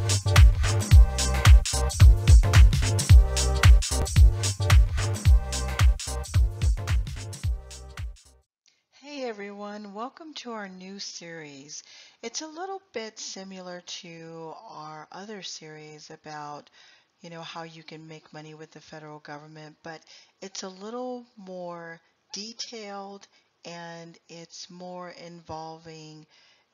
Hey everyone, welcome to our new series. It's a little bit similar to our other series about, how you can make money with the federal government, but it's a little more detailed and it's more involving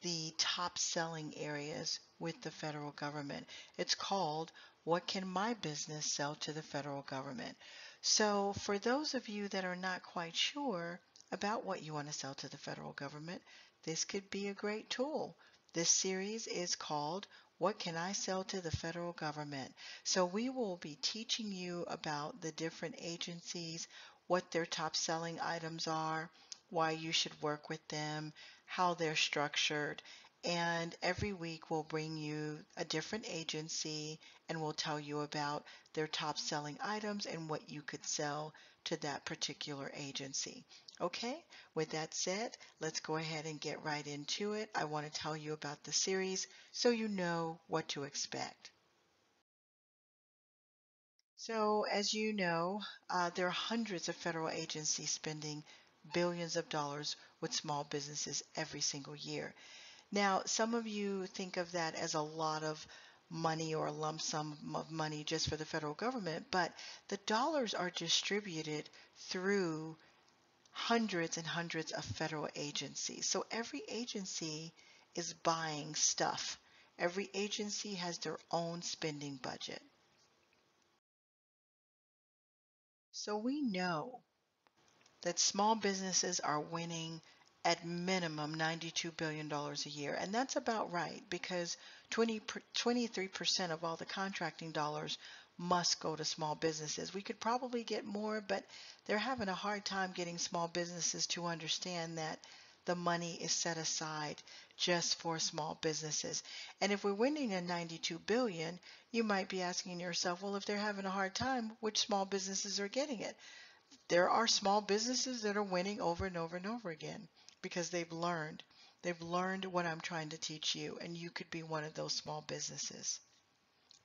the top selling areas with the federal government. It's called What Can My Business Sell to the Federal Government? So, for those of you that are not quite sure, about what you want to sell to the federal government, this could be a great tool. This series is called What Can I Sell to the Federal Government? So we will be teaching you about the different agencies, what their top selling items are, why you should work with them, how they're structured, and every week we'll bring you a different agency and we'll tell you about their top selling items and what you could sell to that particular agency. Okay, with that said, let's go ahead and get right into it. I want to tell you about the series so you know what to expect. So, as you know, there are hundreds of federal agencies spending billions of dollars with small businesses every single year. Now, some of you think of that as a lot of money or a lump sum of money just for the federal government, but the dollars are distributed through hundreds and hundreds of federal agencies. So every agency is buying stuff. Every agency has their own spending budget. So we know that small businesses are winning at minimum $92 billion a year. And that's about right because 23% of all the contracting dollars must go to small businesses. We could probably get more, but they're having a hard time getting small businesses to understand that the money is set aside just for small businesses. And if we're winning at 92 billion, you might be asking yourself, well, if they're having a hard time, which small businesses are getting it? There are small businesses that are winning over and over and over again because they've learned. They've learned what I'm trying to teach you, and you could be one of those small businesses.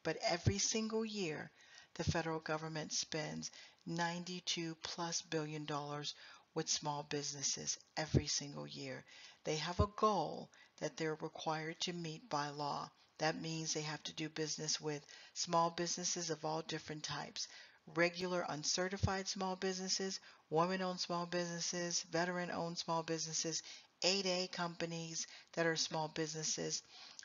But every single year, the federal government spends 92 plus billion dollars with small businesses every single year. They have a goal that they're required to meet by law. That means they have to do business with small businesses of all different types. Regular uncertified small businesses, women-owned small businesses, veteran-owned small businesses, 8A companies that are small businesses,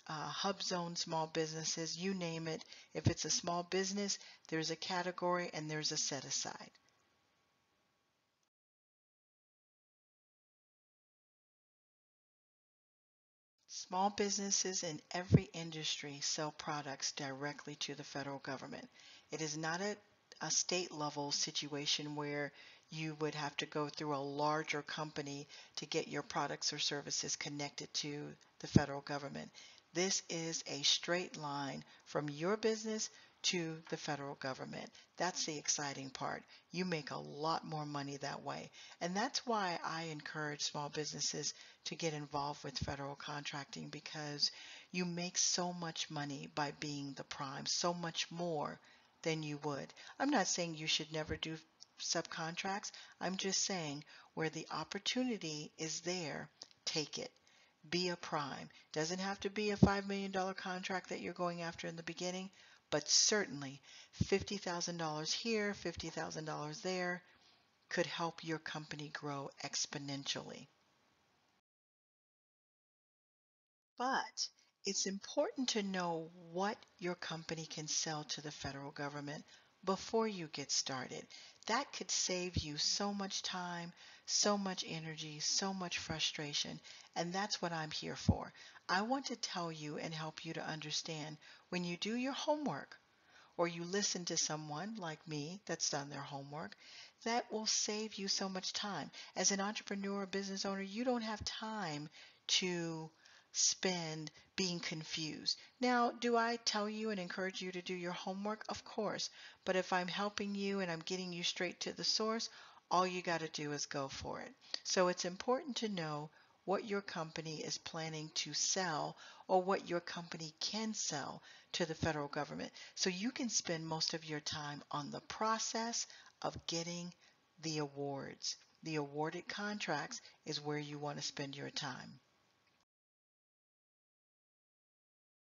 hub zone small businesses, you name it. If it's a small business, there's a category and there's a set aside. Small businesses in every industry sell products directly to the federal government. It is not a state level situation where you would have to go through a larger company to get your products or services connected to the federal government. This is a straight line from your business to the federal government. That's the exciting part. You make a lot more money that way. And that's why I encourage small businesses to get involved with federal contracting because you make so much money by being the prime, so much more than you would. I'm not saying you should never do subcontracts. I'm just saying where the opportunity is there, take it. Be a prime. Doesn't have to be a $5 million contract that you're going after in the beginning, but certainly $50,000 here, $50,000 there could help your company grow exponentially. But it's important to know what your company can sell to the federal government before you get started. That could save you so much time, so much energy, so much frustration, and that's what I'm here for. I want to tell you and help you to understand when you do your homework or you listen to someone like me that's done their homework, that will save you so much time. As an entrepreneur or business owner, you don't have time to spend being confused. Now, do I tell you and encourage you to do your homework? Of course. But if I'm helping you and I'm getting you straight to the source, all you got to do is go for it. So it's important to know what your company is planning to sell or what your company can sell to the federal government. So you can spend most of your time on the process of getting the awards. The awarded contracts is where you want to spend your time.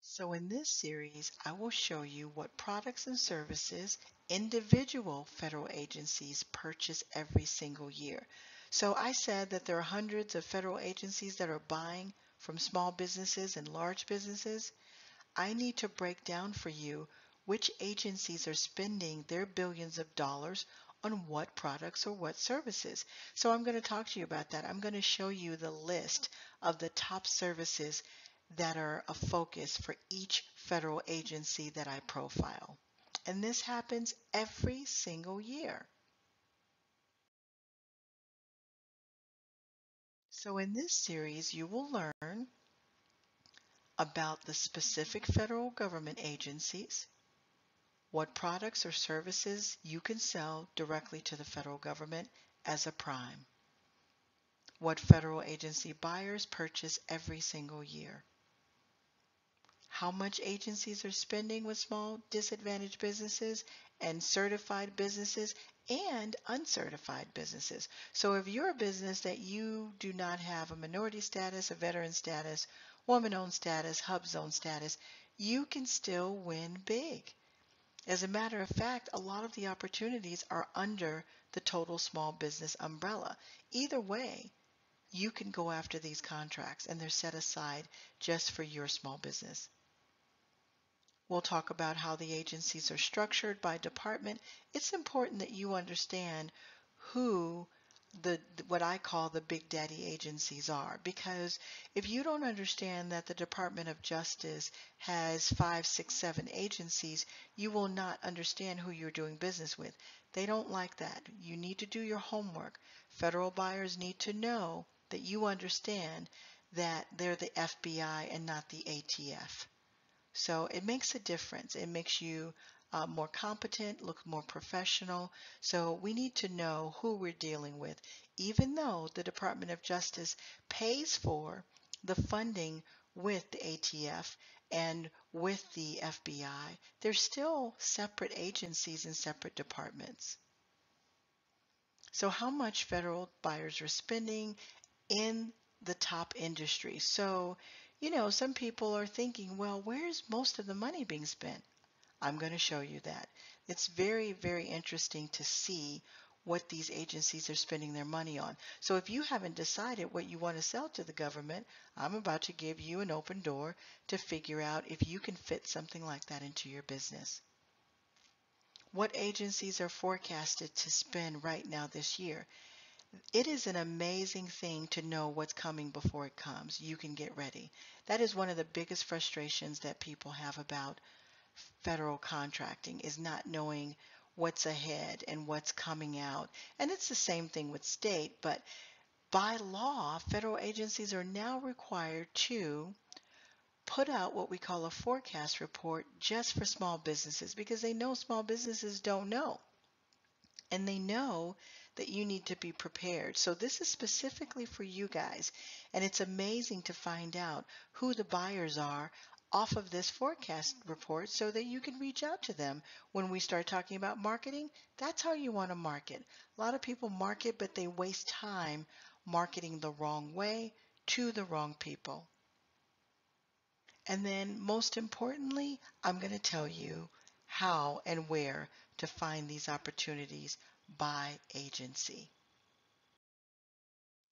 So in this series, I will show you what products and services individual federal agencies purchase every single year. So I said that there are hundreds of federal agencies that are buying from small businesses and large businesses. I need to break down for you which agencies are spending their billions of dollars on what products or what services. So I'm going to talk to you about that. I'm going to show you the list of the top services that are a focus for each federal agency that I profile. And this happens every single year. So in this series, you will learn about the specific federal government agencies, what products or services you can sell directly to the federal government as a prime, what federal agency buyers purchase every single year, how much agencies are spending with small disadvantaged businesses and certified businesses and uncertified businesses. So if you're a business that you do not have a minority status, a veteran status, woman-owned status, hub zone status, you can still win big. As a matter of fact, a lot of the opportunities are under the total small business umbrella. Either way, you can go after these contracts and they're set aside just for your small business. We'll talk about how the agencies are structured by department. It's important that you understand who what I call the big daddy agencies are, because if you don't understand that the Department of Justice has 5, 6, 7 agencies, you will not understand who you're doing business with. They don't like that. You need to do your homework. Federal buyers need to know that you understand that they're the FBI and not the ATF. So it makes a difference. It makes you more competent, look more professional. So we need to know who we're dealing with. Even though the Department of Justice pays for the funding with the ATF and with the FBI, they're still separate agencies and separate departments. So how much federal buyers are spending in the top industry. So, some people are thinking, well, where's most of the money being spent? I'm going to show you that. It's very, very interesting to see what these agencies are spending their money on. So if you haven't decided what you want to sell to the government, I'm about to give you an open door to figure out if you can fit something like that into your business. What agencies are forecasted to spend right now this year? It is an amazing thing to know what's coming before it comes. You can get ready. That is one of the biggest frustrations that people have about federal contracting, is not knowing what's ahead and what's coming out. And it's the same thing with state, but by law, federal agencies are now required to put out what we call a forecast report just for small businesses, because they know small businesses don't know. And they know that you need to be prepared. So this is specifically for you guys. And it's amazing to find out who the buyers are off of this forecast report so that you can reach out to them. When we start talking about marketing, that's how you want to market. A lot of people market, but they waste time marketing the wrong way to the wrong people. And then most importantly, I'm going to tell you how and where to find these opportunities by agency.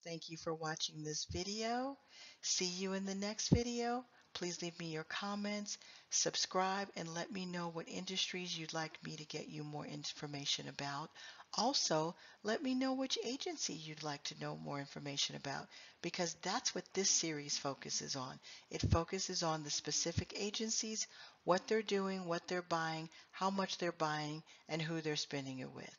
Thank you for watching this video. See you in the next video. Please leave me your comments, subscribe, and let me know what industries you'd like me to get you more information about. Also, let me know which agency you'd like to know more information about, because that's what this series focuses on. It focuses on the specific agencies, what they're doing, what they're buying, how much they're buying, and who they're spending it with.